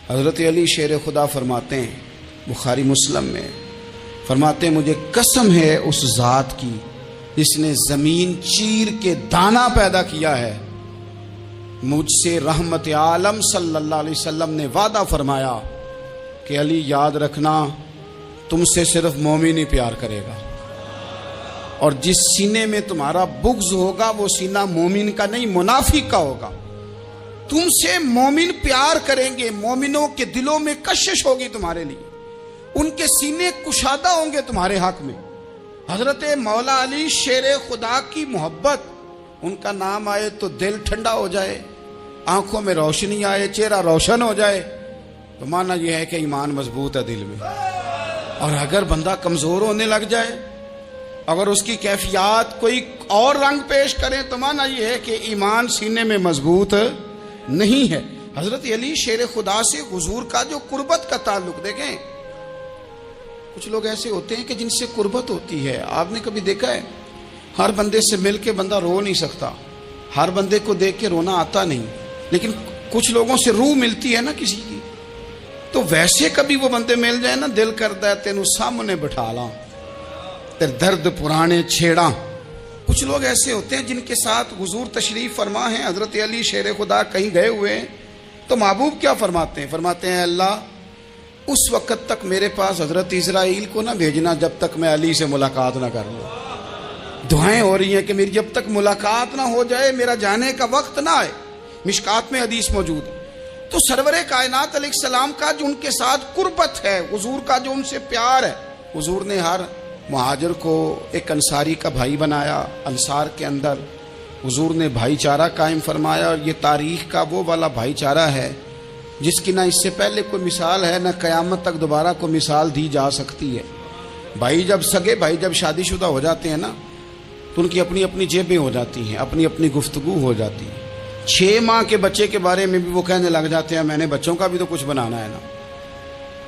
حضرت علی شیر خدا فرماتے ہیں بخاری مسلم میں، فرماتے ہیں مجھے قسم ہے اس ذات کی جس نے زمین چیر کے دانہ پیدا کیا ہے، مجھ سے رحمت عالم صلی اللہ علیہ وسلم نے وعدہ فرمایا کہ علی یاد رکھنا تم سے صرف مومن ہی پیار کرے گا، اور جس سینے میں تمہارا بغض ہوگا وہ سینہ مومن کا نہیں منافق کا ہوگا۔ تم سے مومن پیار کریں گے، مومنوں کے دلوں میں کشش ہوگی تمہارے لیے، ان کے سینے کشادہ ہوں گے تمہارے حق میں۔ حضرت مولا علی شیر خدا کی محبت، ان کا نام آئے تو دل ٹھنڈا ہو جائے، آنکھوں میں روشنی آئے، چہرہ روشن ہو جائے، تو مانا یہ ہے کہ ایمان مضبوط ہے دل میں۔ اور اگر بندہ کمزور ہونے لگ جائے، اگر اس کی کیفیات کوئی اور رنگ پیش کریں، تو مانا یہ ہے کہ ایمان سینے میں مضبوط نہیں ہے۔ حضرت علی شیر خدا سے حضور کا جو قربت کا تعلق دیکھیں، کچھ لوگ ایسے ہوتے ہیں کہ جن سے قربت ہوتی ہے، آپ نے کبھی دیکھا ہے ہر بندے سے مل کے بندہ رو نہیں سکتا، ہر بندے کو دیکھ کے رونا آتا نہیں، لیکن کچھ لوگوں سے روح ملتی ہے نا کسی کی، تو ویسے کبھی وہ بندے مل جائے نا، دل کرتا ہے تینوں سامنے بٹھا لاں، تیرے درد پرانے چھیڑاں۔ کچھ لوگ ایسے ہوتے ہیں جن کے ساتھ حضور تشریف فرما ہیں، حضرت علی شیر خدا کہیں گئے ہوئے ہیں، تو محبوب کیا فرماتے ہیں؟ فرماتے ہیں اللہ اس وقت تک میرے پاس حضرت اسرائیل کو نہ بھیجنا جب تک میں علی سے ملاقات نہ کر لوں۔ دعائیں ہو رہی ہیں کہ میری جب تک ملاقات نہ ہو جائے، میرا جانے کا وقت نہ آئے۔ مشکات میں حدیث موجود ہے۔ تو سرور کائنات علیہ السلام کا جو ان کے ساتھ قربت ہے، حضور کا جو ان سے پیار ہے، حضور نے ہر مہاجر کو ایک انصاری کا بھائی بنایا، انصار کے اندر حضور نے بھائی چارہ قائم فرمایا، اور یہ تاریخ کا وہ والا بھائی چارہ ہے جس کی نہ اس سے پہلے کوئی مثال ہے، نہ قیامت تک دوبارہ کوئی مثال دی جا سکتی ہے۔ بھائی جب سگے بھائی جب شادی شدہ ہو جاتے ہیں نا، تو ان کی اپنی اپنی جیبیں ہو جاتی ہیں، اپنی اپنی گفتگو ہو جاتی ہے۔ 6 ماہ کے بچے کے بارے میں بھی وہ کہنے لگ جاتے ہیں میں نے بچوں کا بھی تو کچھ بنانا ہے نا۔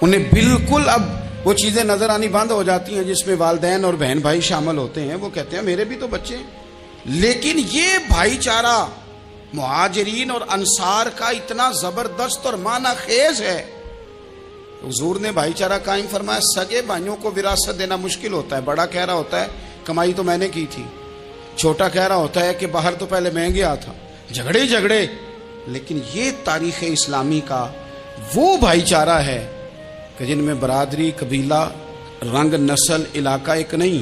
انہیں بالکل اب وہ چیزیں نظر آنی بند ہو جاتی ہیں جس میں والدین اور بہن بھائی شامل ہوتے ہیں، وہ کہتے ہیں میرے بھی تو بچے ہیں۔ لیکن یہ بھائی چارہ مہاجرین اور انصار کا اتنا زبردست اور معنی خیز ہے، حضور نے بھائی چارہ قائم فرمایا۔ سگے بھائیوں کو وراثت دینا مشکل ہوتا ہے، بڑا کہہ رہا ہوتا ہے کمائی تو میں نے کی تھی، چھوٹا کہہ رہا ہوتا ہے کہ باہر تو پہلے میں گیا تھا، جھگڑے۔ لیکن یہ تاریخ اسلامی کا وہ بھائی چارہ ہے کہ جن میں برادری، قبیلہ، رنگ، نسل، علاقہ ایک نہیں،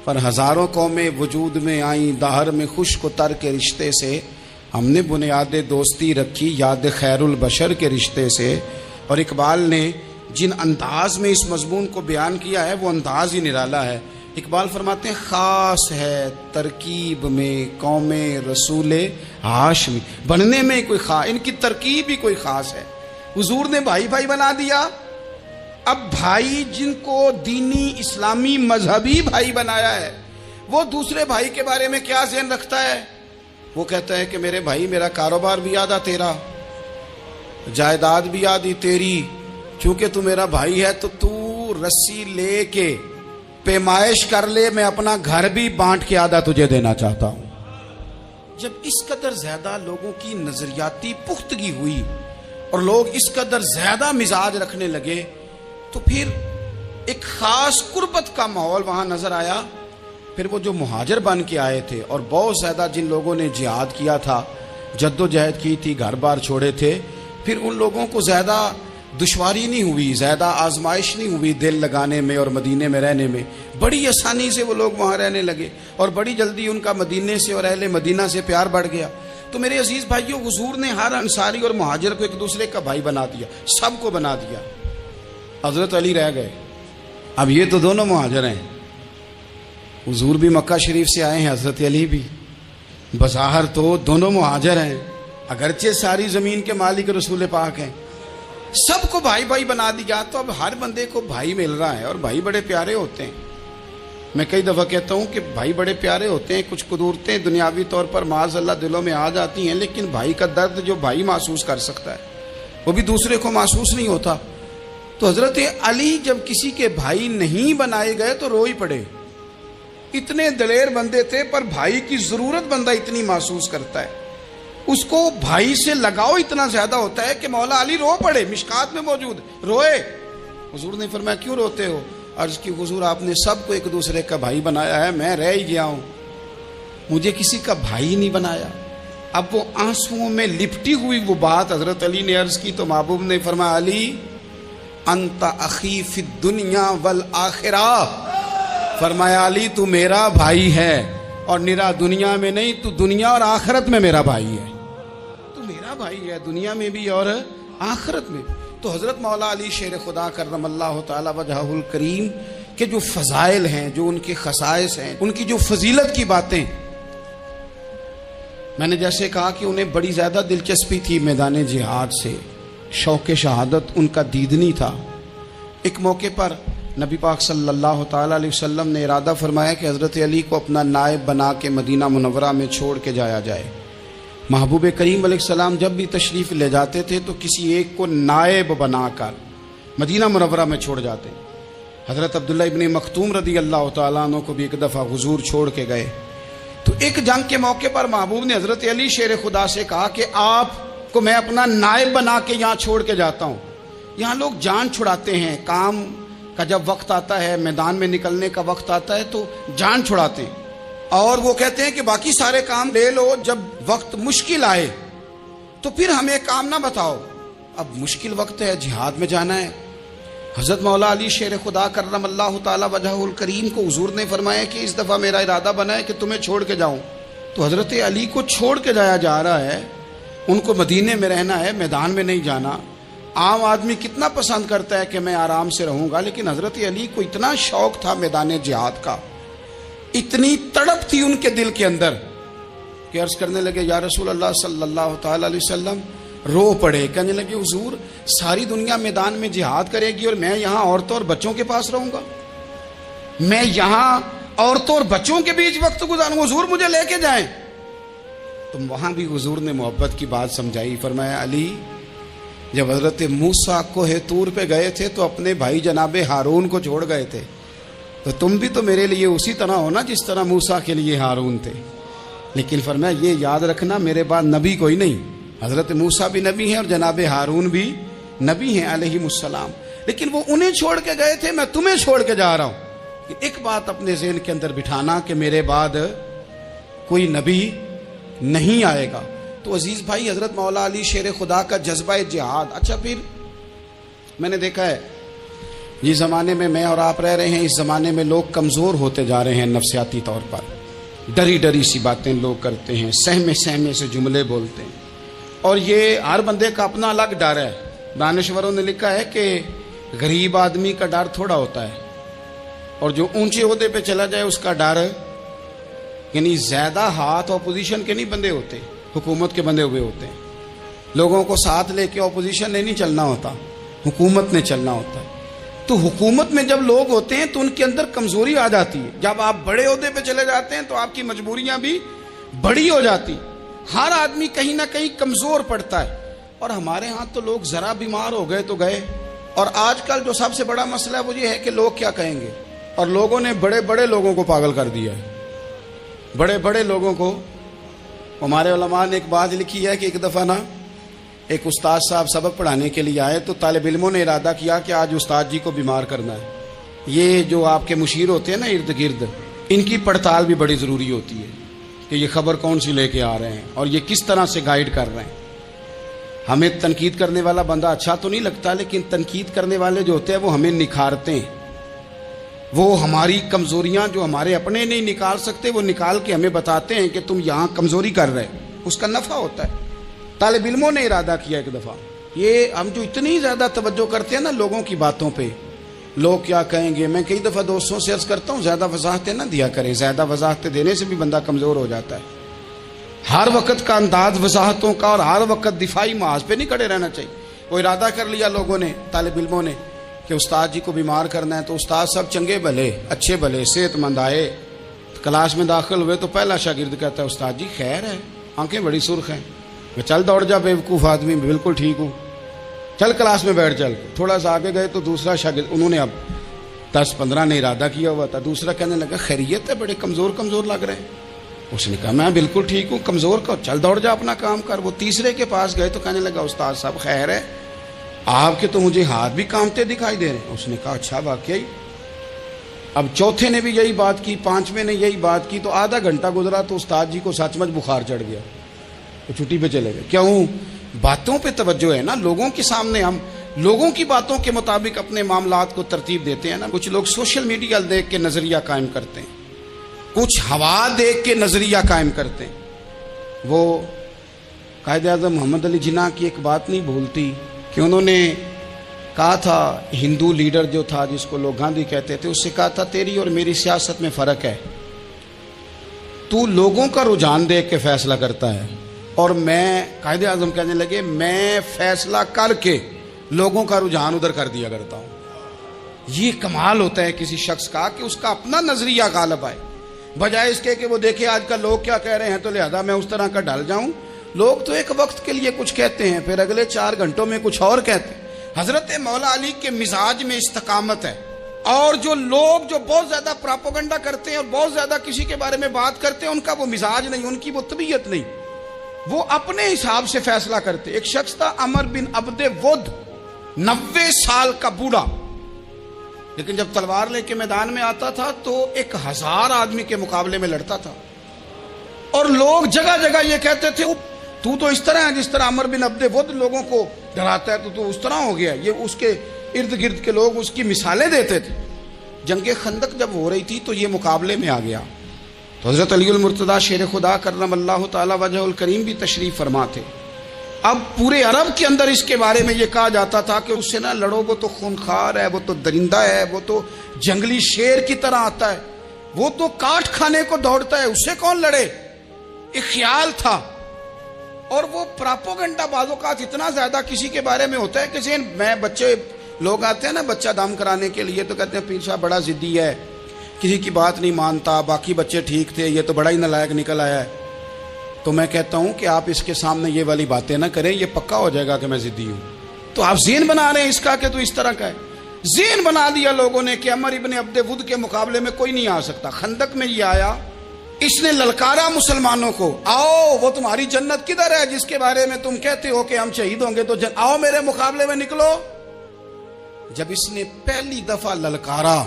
پر ہزاروں قومیں وجود میں آئیں، دہر میں خشک و تر کے رشتے سے ہم نے بنیاد دوستی رکھی، یاد خیر البشر کے رشتے سے۔ اور اقبال نے جن انداز میں اس مضمون کو بیان کیا ہے وہ انداز ہی نرالا ہے۔ اقبال فرماتے ہیں خاص ہے ترکیب میں قوم رسول ہاشمی، بننے میں کوئی خاص، ان کی ترکیب ہی کوئی خاص ہے۔ حضور نے بھائی بھائی بنا دیا۔ اب بھائی جن کو دینی اسلامی مذہبی بھائی بنایا ہے، وہ دوسرے بھائی کے بارے میں کیا ذہن رکھتا ہے؟ وہ کہتا ہے کہ میرے بھائی میرا کاروبار بھی آدھا تیرا، جائیداد بھی آدھی تیری، چونکہ تو میرا بھائی ہے تو تو رسی لے کے پیمائش کر لے، میں اپنا گھر بھی بانٹ کے آدھا تجھے دینا چاہتا ہوں۔ جب اس قدر زیادہ لوگوں کی نظریاتی پختگی ہوئی اور لوگ اس قدر زیادہ مزاج رکھنے لگے، تو پھر ایک خاص قربت کا ماحول وہاں نظر آیا۔ پھر وہ جو مہاجر بن کے آئے تھے اور بہت زیادہ جن لوگوں نے جہاد کیا تھا، جد و جہد کی تھی، گھر بار چھوڑے تھے، پھر ان لوگوں کو زیادہ دشواری نہیں ہوئی، زیادہ آزمائش نہیں ہوئی دل لگانے میں اور مدینے میں رہنے میں، بڑی آسانی سے وہ لوگ وہاں رہنے لگے، اور بڑی جلدی ان کا مدینے سے اور اہل مدینہ سے پیار بڑھ گیا۔ تو میرے عزیز بھائیوں، حضور نے ہر انصاری اور مہاجر کو ایک دوسرے کا بھائی بنا دیا، سب کو بنا دیا۔ حضرت علی رہ گئے، اب یہ تو دونوں مہاجر ہیں، حضور بھی مکہ شریف سے آئے ہیں، حضرت علی بھی، بظاہر تو دونوں مہاجر ہیں، اگرچہ ساری زمین کے مالک رسول پاک ہیں، سب کو بھائی بھائی بنا دیا۔ تو اب ہر بندے کو بھائی مل رہا ہے، اور بھائی بڑے پیارے ہوتے ہیں۔ میں کئی دفعہ کہتا ہوں کہ بھائی بڑے پیارے ہوتے ہیں، کچھ قدورتیں دنیاوی طور پر معاذ اللہ دلوں میں آ جاتی ہیں، لیکن بھائی کا درد جو بھائی محسوس کر سکتا ہے وہ بھی دوسرے کو محسوس نہیں ہوتا۔ تو حضرت علی جب کسی کے بھائی نہیں بنائے گئے تو رو ہی پڑے، اتنے دلیر بندے تھے، پر بھائی کی ضرورت بندہ اتنی محسوس کرتا ہے۔ اس کو بھائی سے لگاؤ اتنا زیادہ ہوتا ہے کہ مولا علی رو پڑے، مشکات میں موجود روئے۔ حضور نے فرمایا کیوں روتے ہو؟ عرض کی حضور آپ نے سب کو ایک دوسرے کا بھائی بنایا ہے، میں رہ ہی گیا ہوں، مجھے کسی کا بھائی نہیں بنایا۔ اب وہ آنسوؤں میں لپٹی ہوئی وہ بات حضرت علی نے عرض کی تو محبوب نے فرمایا علی انت اخی فی الدنیا والآخرہ، فرمایا علی تو میرا بھائی ہے، اور نرا دنیا میں نہیں، تو دنیا اور آخرت میں میرا بھائی ہے، تو میرا بھائی ہے دنیا میں بھی اور آخرت میں۔ تو حضرت مولا علی شیر خدا کرم اللہ تعالی وجہہ الکریم کے جو فضائل ہیں، جو ان کے خصائص ہیں، ان کی جو فضیلت کی باتیں، میں نے جیسے کہا کہ انہیں بڑی زیادہ دلچسپی تھی میدان جہاد سے، شوق شہادت ان کا دیدنی تھا۔ ایک موقع پر نبی پاک صلی اللہ تعالیٰ علیہ وسلم نے ارادہ فرمایا کہ حضرت علی کو اپنا نائب بنا کے مدینہ منورہ میں چھوڑ کے جایا جائے۔ محبوب کریم علیہ السلام جب بھی تشریف لے جاتے تھے تو کسی ایک کو نائب بنا کر مدینہ منورہ میں چھوڑ جاتے۔ حضرت عبداللہ ابن مختوم رضی اللہ تعالیٰ عنہ کو بھی ایک دفعہ حضور چھوڑ کے گئے، تو ایک جنگ کے موقع پر محبوب نے حضرت علی شیر خدا سے کہا کہ آپ کو میں اپنا نائب بنا کے یہاں چھوڑ کے جاتا ہوں۔ یہاں لوگ جان چھڑاتے ہیں، کام کا جب وقت آتا ہے، میدان میں نکلنے کا وقت آتا ہے تو جان چھڑاتے ہیں، اور وہ کہتے ہیں کہ باقی سارے کام لے لو، جب وقت مشکل آئے تو پھر ہمیں کام نہ بتاؤ۔ اب مشکل وقت ہے، جہاد میں جانا ہے۔ حضرت مولا علی شیر خدا کرم اللہ تعالی وجہہ الکریم کو حضور نے فرمایا کہ اس دفعہ میرا ارادہ بنا ہے کہ تمہیں چھوڑ کے جاؤں۔ تو حضرت علی کو چھوڑ کے جایا جا رہا ہے، ان کو مدینے میں رہنا ہے، میدان میں نہیں جانا۔ عام آدمی کتنا پسند کرتا ہے کہ میں آرام سے رہوں گا، لیکن حضرت علی کو اتنا شوق تھا میدان جہاد کا، اتنی تڑپ تھی ان کے دل کے اندر کہ عرض کرنے لگے یا رسول اللہ صلی اللہ تعالی علیہ وسلم، رو پڑے، کہنے لگے حضور ساری دنیا میدان میں جہاد کرے گی اور میں یہاں عورتوں اور بچوں کے پاس رہوں گا، میں یہاں عورتوں اور بچوں کے بیچ وقت گزاروں، حضور مجھے لے کے جائیں۔ تو وہاں بھی حضور نے محبت کی بات سمجھائی، فرمایا علی جب حضرت موسیٰ کوہ طور پہ گئے تھے تو اپنے بھائی جناب ہارون کو چھوڑ گئے تھے، تو تم بھی تو میرے لیے اسی طرح ہو نا جس طرح موسیٰ کے لیے ہارون تھے۔ لیکن فرمایا یہ یاد رکھنا میرے بعد نبی کوئی نہیں، حضرت موسیٰ بھی نبی ہیں اور جناب ہارون بھی نبی ہیں علیہم السلام، لیکن وہ انہیں چھوڑ کے گئے تھے، میں تمہیں چھوڑ کے جا رہا ہوں۔ ایک بات اپنے ذہن کے اندر بٹھانا کہ میرے بعد کوئی نبی نہیں آئے گا۔ تو عزیز بھائی حضرت مولا علی شیر خدا کا جذبہ جہاد، اچھا پھر میں نے دیکھا ہے جس زمانے میں میں اور آپ رہ رہے ہیں، اس زمانے میں لوگ کمزور ہوتے جا رہے ہیں نفسیاتی طور پر، ڈری ڈری سی باتیں لوگ کرتے ہیں، سہمے سہمے سے جملے بولتے ہیں، اور یہ ہر بندے کا اپنا الگ ڈر ہے۔ دانشوروں نے لکھا ہے کہ غریب آدمی کا ڈر تھوڑا ہوتا ہے، اور جو اونچے عہدے پہ چلا جائے اس کا ڈر، یعنی زیادہ ہاتھ اپوزیشن کے نہیں بندے ہوتے، حکومت کے بندے ہوئے ہوتے ہیں۔ لوگوں کو ساتھ لے کے اپوزیشن نے نہیں چلنا ہوتا، حکومت نے چلنا ہوتا ہے۔ تو حکومت میں جب لوگ ہوتے ہیں تو ان کے اندر کمزوری آ جاتی ہے، جب آپ بڑے عہدے پہ چلے جاتے ہیں تو آپ کی مجبوریاں بھی بڑی ہو جاتی، ہر آدمی کہیں نہ کہیں کمزور پڑتا ہے۔ اور ہمارے ہاں تو لوگ ذرا بیمار ہو گئے تو گئے، اور آج کل جو سب سے بڑا مسئلہ ہے وہ یہ ہے کہ لوگ کیا کہیں گے، اور لوگوں نے بڑے بڑے لوگوں کو پاگل کر دیا ہے، بڑے بڑے لوگوں کو۔ ہمارے علماء نے ایک بات لکھی ہے کہ ایک دفعہ نا ایک استاد صاحب سبق پڑھانے کے لیے آئے تو طالب علموں نے ارادہ کیا کہ آج استاد جی کو بیمار کرنا ہے۔ یہ جو آپ کے مشیر ہوتے ہیں نا ارد گرد، ان کی پڑتال بھی بڑی ضروری ہوتی ہے کہ یہ خبر کون سی لے کے آ رہے ہیں اور یہ کس طرح سے گائیڈ کر رہے ہیں۔ ہمیں تنقید کرنے والا بندہ اچھا تو نہیں لگتا، لیکن تنقید کرنے والے جو ہوتے ہیں وہ ہمیں نکھارتے ہیں، وہ ہماری کمزوریاں جو ہمارے اپنے نہیں نکال سکتے وہ نکال کے ہمیں بتاتے ہیں کہ تم یہاں کمزوری کر رہے، اس کا نفع ہوتا ہے۔ طالب علموں نے ارادہ کیا ایک دفعہ، یہ ہم جو اتنی زیادہ توجہ کرتے ہیں نا لوگوں کی باتوں پہ، لوگ کیا کہیں گے، میں کئی دفعہ دوستوں سے عرض کرتا ہوں زیادہ وضاحتیں نہ دیا کریں، زیادہ وضاحتیں دینے سے بھی بندہ کمزور ہو جاتا ہے۔ ہر وقت کا انداز وضاحتوں کا اور ہر وقت دفاعی محاذ پہ نہیں کھڑے رہنا چاہیے۔ وہ ارادہ کر لیا لوگوں نے، طالب علموں نے، کہ استاد جی کو بیمار کرنا ہے، تو استاد سب چنگے بھلے اچھے بھلے صحت مند آئے، کلاس میں داخل ہوئے تو پہلا شاگرد کہتا ہے استاد جی خیر ہے، آنکھیں بڑی سرخ ہیں۔ میں چل دوڑ جا بیوقوف آدمی، بالکل ٹھیک ہوں، چل کلاس میں بیٹھ چل۔ تھوڑا سا آگے گئے تو دوسرا شاگرد، انہوں نے اب 10-15 نے ارادہ کیا ہوا تھا، دوسرا کہنے لگا خیریت ہے، بڑے کمزور کمزور لگ رہے ہیں۔ اس نے کہا میں بالکل ٹھیک ہوں, کمزور کا چل دوڑ جا اپنا کام کر. وہ تیسرے کے پاس گئے تو کہنے لگا استاد صاحب خیر ہے, آپ کے تو مجھے ہاتھ بھی کامتے دکھائی دے رہے ہیں. اس نے کہا اچھا واقعی. اب چوتھے نے بھی یہی بات کی, پانچویں نے یہی بات کی, تو آدھا گھنٹہ گزرا تو استاد جی کو سچ مچ بخار چڑھ گیا, تو چھٹی پہ چلے گئے. کیوں؟ باتوں پہ توجہ ہے نا, لوگوں کے سامنے ہم لوگوں کی باتوں کے مطابق اپنے معاملات کو ترتیب دیتے ہیں نا. کچھ لوگ سوشل میڈیا دیکھ کے نظریہ قائم کرتے ہیں, کچھ ہوا دیکھ کے نظریہ قائم کرتے ہیں. وہ قائد اعظم محمد علی جناح کی ایک بات نہیں بھولتی کہ انہوں نے کہا تھا, ہندو لیڈر جو تھا جس کو لوگ گاندھی کہتے تھے, اس سے کہا تھا تیری اور میری سیاست میں فرق ہے, تو لوگوں کا رجحان دیکھ کے فیصلہ کرتا ہے, اور میں قائد اعظم کہنے لگے میں فیصلہ کر کے لوگوں کا رجحان ادھر کر دیا کرتا ہوں. یہ کمال ہوتا ہے کسی شخص کا کہ اس کا اپنا نظریہ غالب آئے, بجائے اس کے کہ وہ دیکھے آج کل لوگ کیا کہہ رہے ہیں تو لہذا میں اس طرح کا ڈال جاؤں. لوگ تو ایک وقت کے لیے کچھ کہتے ہیں, پھر اگلے 4 گھنٹوں میں کچھ اور کہتے ہیں. حضرت مولا علی کے مزاج میں استقامت ہے, اور جو لوگ جو بہت زیادہ پراپوگنڈا کرتے ہیں اور بہت زیادہ کسی کے بارے میں بات کرتے ہیں, ان کا وہ مزاج نہیں, ان کی وہ طبیعت نہیں, وہ اپنے حساب سے فیصلہ کرتے. ایک شخص تھا عمر بن عبد ود, 90 سال کا بوڑھا, لیکن جب تلوار لے کے میدان میں آتا تھا تو 1000 آدمی کے مقابلے میں لڑتا تھا, اور لوگ جگہ جگہ یہ کہتے تھے تو اس طرح ہے جس طرح عمر بن عبد ود لوگوں کو ڈراتا ہے, تو اس طرح ہو گیا. یہ اس کے ارد گرد کے لوگ اس کی مثالیں دیتے تھے. جنگ خندق جب ہو رہی تھی تو یہ مقابلے میں آ گیا, تو حضرت علی المرتضیٰ شیر خدا کرم اللہ تعالی وجہ الکریم بھی تشریف فرما تھے. اب پورے عرب کے اندر اس کے بارے میں یہ کہا جاتا تھا کہ اس سے نہ لڑو, وہ تو خونخوار ہے, وہ تو درندہ ہے, وہ تو جنگلی شیر کی طرح آتا ہے, وہ تو کاٹ کھانے کو دوڑتا ہے, اس سے کون لڑے. ایک خیال تھا, اور وہ پراپوگنڈا بعض اوقات اتنا زیادہ کسی کے بارے میں ہوتا ہے کہ ذہن میں بچے لوگ آتے ہیں نا بچہ دم کرانے کے لیے, تو کہتے ہیں پیر صاحب بڑا ضدی ہے, کسی کی بات نہیں مانتا, باقی بچے ٹھیک تھے, یہ تو بڑا ہی نالائق نکل آیا ہے. تو میں کہتا ہوں کہ آپ اس کے سامنے یہ والی باتیں نہ کریں, یہ پکا ہو جائے گا کہ میں ضدی ہوں. تو آپ ذہن بنا رہے ہیں اس کا کہ تو اس طرح کا ہے. ذہن بنا دیا لوگوں نے کہ عمر ابن عبد ود کے مقابلے میں کوئی نہیں آ سکتا. خندق میں یہ آیا, اس نے للکارا مسلمانوں کو, آؤ وہ تمہاری جنت کدھر ہے جس کے بارے میں تم کہتے ہو کہ ہم شہید ہوں گے, تو آؤ میرے مقابلے میں نکلو. جب اس نے پہلی دفعہ للکارا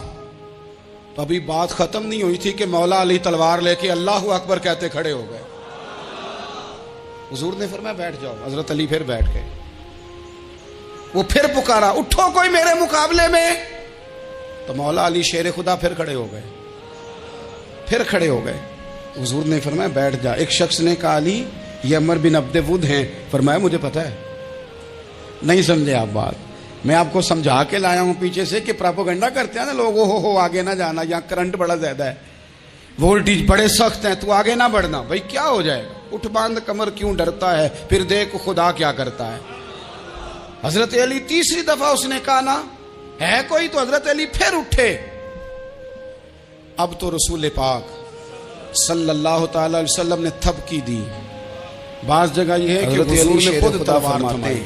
تو ابھی بات ختم نہیں ہوئی تھی کہ مولا علی تلوار لے کے اللہ اکبر کہتے کھڑے ہو گئے. حضور نے فرمایا بیٹھ جاؤ. حضرت علی پھر بیٹھ گئے. وہ پھر پکارا اٹھو کوئی میرے مقابلے میں, تو مولا علی شیر خدا پھر کھڑے ہو گئے, پھر کھڑے ہو گئے. حضور نے فرمایا بیٹھ جا. ایک شخص نے کہا علی یہ عمر بن عبد ود ہیں. فرمایا مجھے پتا ہے. نہیں سمجھے آپ بات, میں آپ کو سمجھا کے لایا ہوں پیچھے سے کہ پراپوگنڈا کرتے ہیں نا لوگ, ہو آگے نہ جانا, یہاں کرنٹ بڑا زیادہ ہے, وولٹیج بڑے سخت ہیں, تو آگے نہ بڑھنا. بھائی کیا ہو جائے گا, اٹھ باندھ کمر کیوں ڈرتا ہے, پھر دیکھ خدا کیا کرتا ہے. حضرت علی تیسری دفعہ اس نے کہا نا ہے کوئی, تو حضرت علی پھر اٹھے. اب تو رسول پاک صلی اللہ تعالی علیہ وسلم نے تھپکی دی. بعض جگہ یہ ہے کہ حضور نے خود تلوار تھمائی,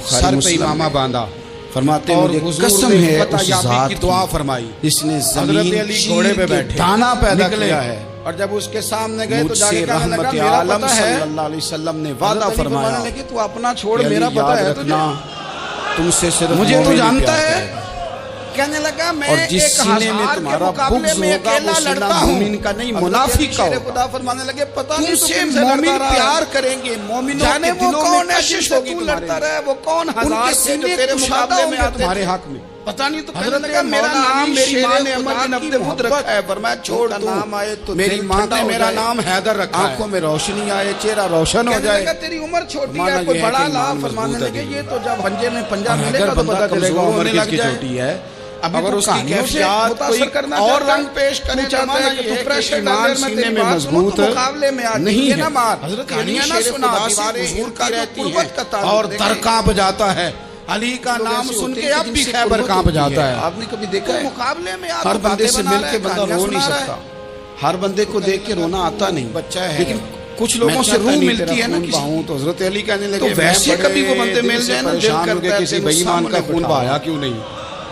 سر پہ امامہ باندھا, فرماتے ہیں مجھے قسم ہے اس ذات کی دعا فرمائی جس نے زمین گھوڑے پہ بیٹھے دانا پیدا کیا ہے. اور جب اس کے سامنے گئے تو جا کے کہنے لگا میرا پتہ ہے, صلی اللہ علیہ وسلم نے وعدہ فرمایا کہ تو اپنا چھوڑ, میرا پتہ ہے تجھے, تم سے صرف مجھے تو جانتا ہے. کہنے لگا میں 1000 کے مقابلے میں اکیلا لڑتا ہوں, مومن کا نہیں منافق کا. خدا فرمانے لگے پتہ نہیں تم سے مومن پیار کریں گے, مومنوں کے دلوں میں کشش ہوگی, تو لڑتا رہے وہ کون ہزار سے جو تیرے مقابلے میں آتے تمہارے حق میں, پتہ نہیں. تو کہنے لگا میرا نام میری ماں نے عمر بن عبد ود رکھا ہے. فرمایا چھوڑ نام آئے تو میری ماں نے میرا نام حیدر رکھا ہے, آنکھوں میں روشنی آئے, چہرہ روشن ہو جائے. تیری عمر چھوٹی ہے, کوئی بڑا لا. فرمانے لگے یہ تو جب پنجے میں پنجہ ملے گا تو پتہ چلے گا عمر کس کی چھوٹی ہے. اگر اس کی کیفیات کوئی اور رنگ پیش کرنا چاہتا ہے کہ تو پریشر ایمان سینے میں مضبوط نہیں ہے. حضرت کہانیاں نہ سنا, دیواریں ہلتی رہتی ہیں اور در کانپ جاتا ہے. علی کا نام سن کے اب بھی خیبر کانپ جاتا ہے. آپ نے کبھی دیکھا ہے مقابلے میں ہر بندے سے مل کے بندہ رو نہیں سکتا, ہر بندے کو دیکھ کے رونا آتا نہیں, بچہ ہے. لیکن کچھ لوگوں سے روح ملتی ہے نا کسی, تو حضرت علی کہنے لگے تو ویسے کبھی وہ بندے مل جائے نا دل کرتا ہے کسی بے ایمان کا خون بہایا کیوں نہیں.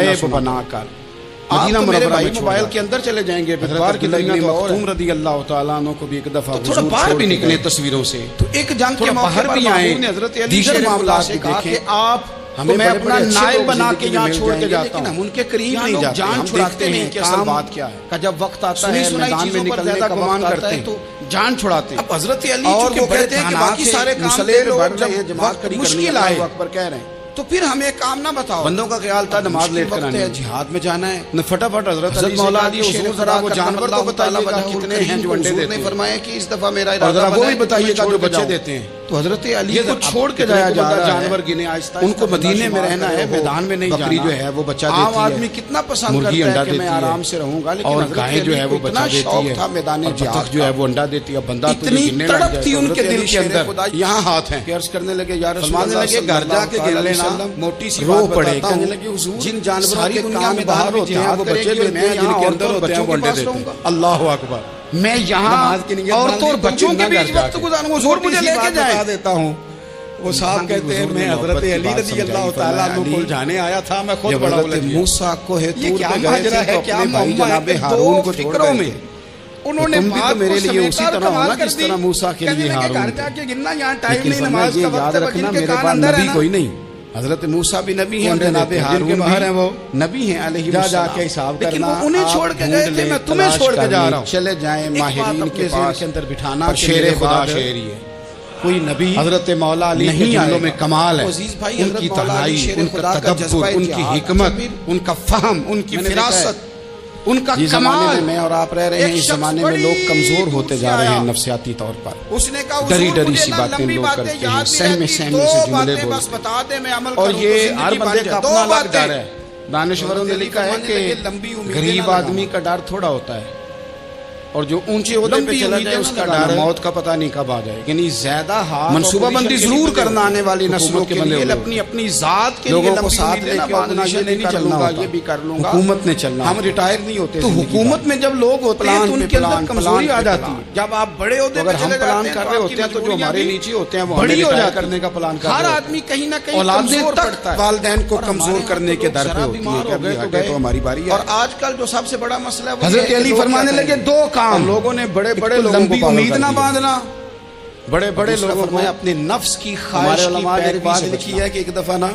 عجائب بنا کر مدینہ منورہ میں موبائل کے اندر چلے جائیں گے، حضرت عبداللہ بن مکتوم رضی اللہ تعالیٰ عنہ کو بھی ایک دفعہ تھوڑا باہر بھی نکلے تصویروں سے، تو ایک جنگ کے باہر بھی آئے، حضرت علی دیگر شیر معاملات سے بھی کہا دیکھیں۔ کہ آپ ہمیں میں اپنا نائب بنا کے یہاں چھوڑ کے جاتا لیکن ہوں، ہم ان کے قریب یہاں نہیں لوگ جاتے، جان ہم چھڑاتے دیکھتے ہیں نہیں کہ اصل کام بات کیا ہے کا جب وقت آتا سنی ہے سنائی میدان میں چیزوں پر نکلنے زیادہ کا گمان وقت کرتے آتا ہے ہیں تو جان چھڑاتے ہیں۔ اب حضرت علی اور چونکہ وہ بڑے کہتے ہیں کہ تنہا باقی تھے، سارے کام مسئلے کے پہ لوگ بڑھ رہے جب ہیں، جماعت وقت کھڑی کرنی مشکل ہے، آئے اللہ اکبر کہہ رہے ہیں، تو پھر ہمیں کام نہ بتاؤ۔ بندوں کا خیال تھا نماز لیٹ وقت کرانی ہے، ہے، جہاد میں جانا ہے، نے فٹافٹ حضرت حضرت علی سے مولا کہا علی کہ حضور حضور ذرا وہ کرم جانور اللہ تو بتائیے گا تعالیٰ کتنے کریم ہیں جو انڈے حضور دیتے نے ہیں، فرمایا کہ اس دفعہ میرا اور ذرا ارادہ وہ بنا بھی ہے کہ بتائیے تمہیں گا چھوڑ جو کے بچے جاؤں۔ دیتے ہیں۔ تو حضرت علی یہ کو اب چھوڑ کے کتنے جایا کو جا بندہ رہا ہے، جانور گنے آہستہ ان کو آہستہ مدینے میں بندہ رہنا ہے، شمار کرے، میدان میں نہیں بکری جانا۔ جو ہے وہ بچہ عام دیتی ہے، آدمی کتنا پسند مرغی کرتا انڈا ہے کہ دیتی میں ہے، آرام سے رہوں گا، لیکن اور حضرت گائے جو علی ہے کو وہ بچہ اتنا دیتی شوق ہے، تھا میدان اور جہاد بطخ جو ہے وہ انڈا دیتی ہے، بندہ تو اتنی گرنے لگ تڑپ جائے تھی تو ان کے حضرت دل علی کے شیر اندر، خدا یہاں ہاتھ ہیں، کہ عرض کرنے لگے یا رسول فرمانے اللہ لگے صلی گھر جا اللہ کے تعالیٰ گر علیہ لینا، وسلم، موٹی سی رو بات پڑے، بتاتا کہنے ہوں، لگے حضور جن جانوروں ساری کے دنیا کان میں باہر دعوت ہوتے ہیں جہاد وہ کرے بچے گی اور دیتے میں ہیں، یہاں جن کے اندر عورتوں اور ہوتے ہیں بچوں وہ کے انڈے پاس دیتے رہوں ہیں۔ گا۔ اللہ اکبر۔ میں یہاں نماز کی نیت عورتوں اور باندھ لی، بچوں تم کے نہ بیچ گھر جا وقت کے۔ گزاروں گا، حضور چھوٹی مجھے سی لے بات کے جائیں۔ بتا دیتا ہوں، وہ صاحب کہتے ہیں میں حضرت علی رضی اللہ تعالیٰ عنہ کو جانے آیا تھا، میں خود بڑا حضرت الجھ گیا۔ موسیٰ کو ہے یہ طور کیا پہ گئے ماجرا تھے ہے، تو کیا اپنے بھائی معمہ ہے جناب کہ ہارون دو کو چھوڑ فکروں گئے میں تھے۔ انہوں نے تم بھی بات تو میرے کو لیے اسی سمیٹا طرح کمال ہونا کر جس دی۔ طرح موسیٰ کے کہنے لیے لگے ہارون گھر تھے۔ جا کے گرنا، یہاں ٹائم لیکن نہیں، فرمایا نماز یہ کا یاد وقت ہے، رکھنا جن کے میرے کان پاس اندر ہے نبی نا۔ کوئی نہیں، حضرت موسیٰ بھی نبی ہیں وہ اور انڈے جناب دیتے ہیں، ہارون جن کے باہر ہیں وہ نبی ہیں علیہ جا السلام۔ کے حساب لیکن کرنا، وہ انہیں آپ چھوڑ کے ڈھونڈ گئے تھے، لیں، میں تمہیں تلاش چھوڑ کے کر جا لیں، رہا ہوں۔ چلے جائیں ایک بات ماہرین اپنے کے ذہن پاس کے اندر بٹھانا پر کہ شیر میرے خدا بعد شیر ہی ہے۔ کوئی نبی حضرت مولا علی کے نہیں جملوں آئے میں گا۔ کمال ہے، عزیز بھائی، ان حضرت کی مولا علی تنہائی، شیر ان خدا کا کا جذبہ تدبر، ان کی جہاد، حکمت، اچھا پھر ان کا فہم، ان کی میں نے دیکھا ہے، فراست، ان کا جس زمانے کمال۔ میں میں اور آپ رہ رہے ہیں، ایک اس شخص زمانے میں بڑی لوگ کمزور ہوتے دور جا سے رہے ہیں آیا، نفسیاتی طور پر۔ اس نے کہا ڈری حضور ڈری مجھے سی نا باتیں لمبی لوگ باتیں کرتے یاد ہیں، نہیں سہمے رہتی، سہمے دو سے جملے باتیں بولتے بس ہیں۔ بتا دے میں عمل اور کروں تو یہ زندگی ہر بن بندے جائے۔ کا دو اپنا الگ باتیں۔ ڈر ہے۔ دانشوروں نے لکھا ہے کہ لمبی امیدیں غریب نہ آدمی کا ڈر تھوڑا ہوتا ہے، اور جو اونچے عہدے پہ لمبی چلا امیدیں جائے اس نہ کا لگانا، ڈر ہے موت کا پتہ نہیں کب آ جائے۔ یعنی زیادہ ہاتھ منصوبہ اور بندی پوزیشن کے ضرور لیے کرنا آنے والی نسلوں حکومت کے بندے لیے، ہوئے اپنی اپنی ذات کے لیے لوگوں کو لمبی ساتھ امیدیں لے نہ کے باندھنا، آرگنائزیشن یہ نہیں نہیں چلنا چلنا ہوتا، ہوتا، یہ بھی کر لوں گا۔ حکومت نے چلنا ہم ہوتا۔ ریٹائر نہیں ہوتے تو زندگی حکومت کا۔ میں جب لوگ ہوتے ہیں پلان تو ان پہ کے اندر پلان، کمزوری پلان آ پہ جاتی پلان۔ ہے۔ جب آپ بڑے عہدے تو پہ اگر ہم چلے پلان جاتے ہیں کر تو رہے آپ ہوتے کی ہیں تو جو مجبوریاں ہمارے بھی نیچے ہوتے ہیں وہ بڑی ہمیں ہو ریٹائر جاتی کرنے کا پلان کر ہر رہے ہوتے آدمی کہیں نہ کہیں اولادیں کمزور تک پڑتا ہے۔ والدین کو اور کمزور ہمارے کرنے یہاں کے تو در لوگ پہ ذرا ہوتی ہے بیمار کہ ہو ابھی گئے تو ہٹے گئے۔ تو ہماری باری ہے۔ اور آج کل جو سب سے بڑا مسئلہ ہے وہ حضرت یہ ہے کہ علی لوگ فرمانے کیا لگے کریں گے؟ دو کام، اور لوگوں نے بڑے بڑے تو لوگوں کو لمبی پاگل امید کر نہ دیا۔ باندھنا، بڑے بڑے دوسرا لوگوں کو فرمایا اپنے نفس کی ہمارے خواہش کی علماء نے ایک پیروی بات سے لکھی بچنا۔ ہے کہ ایک دفعہ نا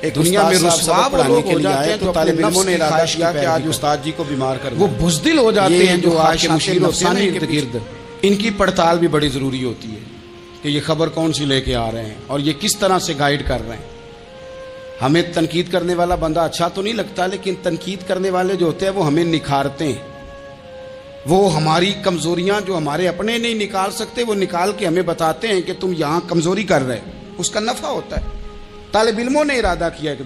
ایک دنیا میں استاد رسوا صاحب وہ پڑھانے لوگ کے ہو لیے جاتے آئے ہیں تو جو طالب اپنے علموں نفس نے کی ارادہ خواہش کی کیا کہ پیروی آج کریں۔ استاد جی کو بیمار کرنا وہ ہے۔ بزدل ہو جاتے یہ ہیں جو جو خواہشات مشیر ہوتے ہیں نا نفسانی ارد گرد، ان کی پڑتال بھی بڑی ضروری ہوتی ہے کہ یہ خبر کون سی لے کے آ رہے ہیں اور یہ کس طرح سے گائیڈ کر رہے ہیں۔ ہمیں تنقید کرنے والا بندہ اچھا تو نہیں لگتا، لیکن تنقید کرنے والے جو ہوتے ہیں وہ ہمیں نکھارتے ہیں، وہ ہماری کمزوریاں جو ہمارے اپنے نہیں نکال سکتے وہ نکال کے ہمیں بتاتے ہیں کہ تم یہاں کمزوری کر رہے، اس کا نفع ہوتا ہے۔ طالب علموں نے ارادہ کیا کہ